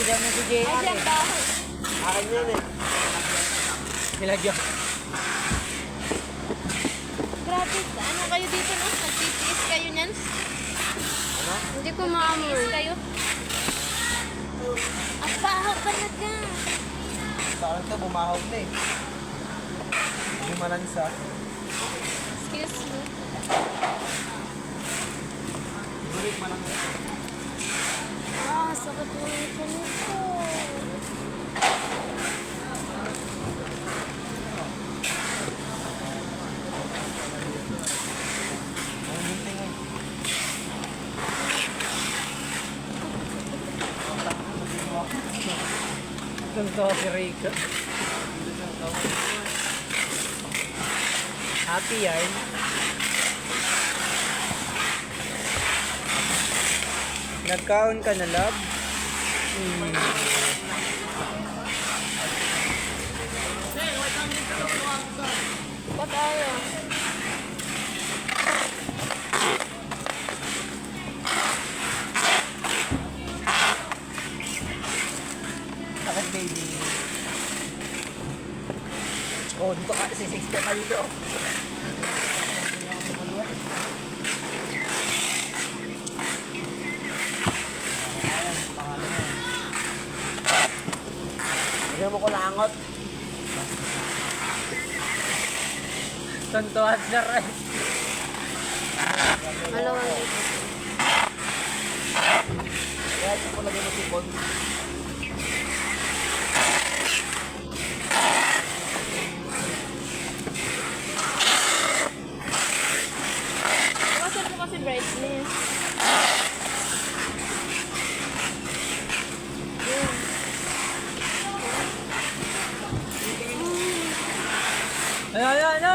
dyan na si JR. Ay, dyan ba? Akin yan eh. Nilagyan. Grabe, ano kayo dito, no? Nagtitiis kayo niyan? Ano? Hindi ko maamoy. Nagtitiis kayo? Ang baho talaga. Sa akin to, bumahog na eh. Hindi malansa. Excuse me. Bulit malansa. Ah, sakit mo ito nito. Ang gunting eh. Ganito si Rico. Happy yarn. Nagkaon ka na, love? Ba't ayaw? Bakit, baby? Oh, dito ka. Si 60 ka dito. Bigyan mo ko langot. Tuntuhan na rin. Malawang dito. Kaya ito ko lagyan mo sipon. Iwasan ko kasi brightness. Ano?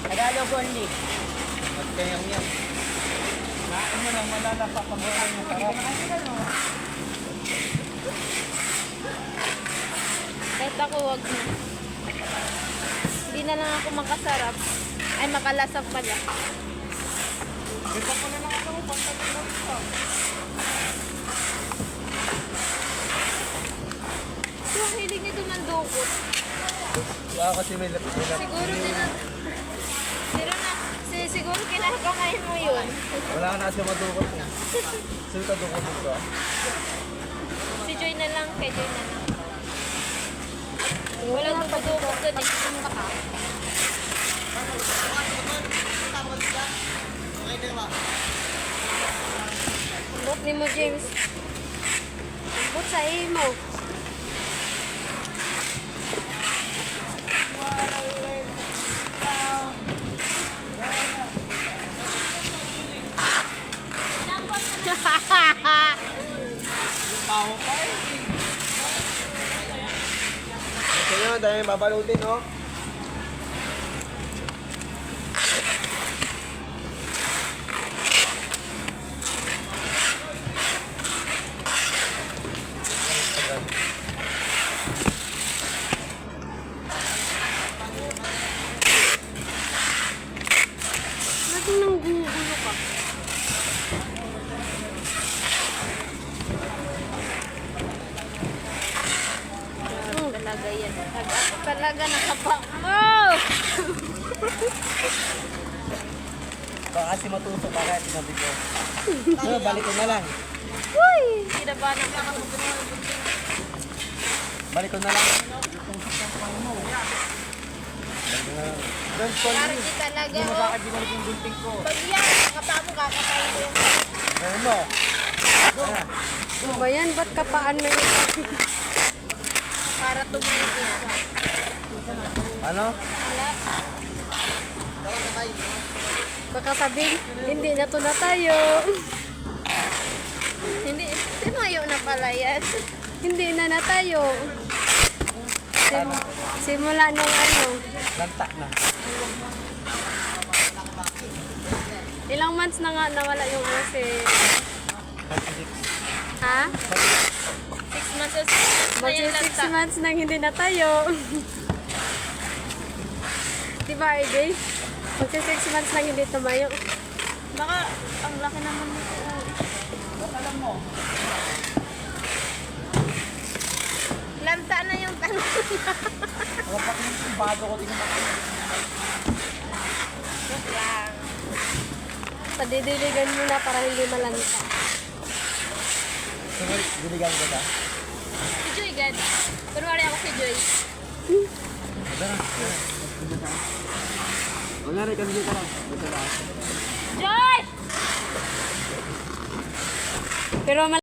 Tagalog only. Magkayang yan. Lain mo lang malalapak ang buhay mo. Kahit ako, wag na. Hindi na lang ako makasarap. Ay, makalasap pala. Ito ko na lang ako. Pagkakas lang ito. So, ang hilig nito ng dukot. Baka kasi may lapis. Siguro din na... Siguro kinakamayin mo yun. Wala ka na siya madukot eh. Sino ka dukot dito? Si Joy na lang, kay Joy na lang. Walang dumadukot doon eh. Bot ni mo, James. Bot sa imo. Ito yun, dahil babalutin oh. Bakit nang gumugulo ka? Talaga yan. Talaga nakapa. Oh! Baka kasi matusok ka kaya sinabi ko. So, balik ko na lang. Uy! Kinabahan ako. Balik ko na lang. Don't call Parang me. di talaga. Hindi mo Oh. bakit binalik yung gunting ko. Pag yan, nakapa mo, kakatayin ko yung... Ano mo? Ano ba yan? Ba't kapaan na yun? Para tumigil ka. Ano? Wala. Baka sabihin, hindi na to na tayo. Hindi, tumayo na pala yan. Hindi na tayo. Simula nung ano. Lanta na. Ilang months na nga nawala yung ano si... 36. Ha? 6 months o 6 months na Magsi yung 6 lanta. months nang hindi na tayo. Diba, RJ? Magsi 6 months nang hindi tumayo. Baka ang laki naman nito. Ba't alam mo? Wala pa yung bago ko tingnan mo. Joke lang. Padidiligan mo na para hindi malanta. Sunod, diligan ko ta. Si Joy, God. Kunwari ako si Joy. Kunyari, kami dito lang. Dito lang. Joy! Pero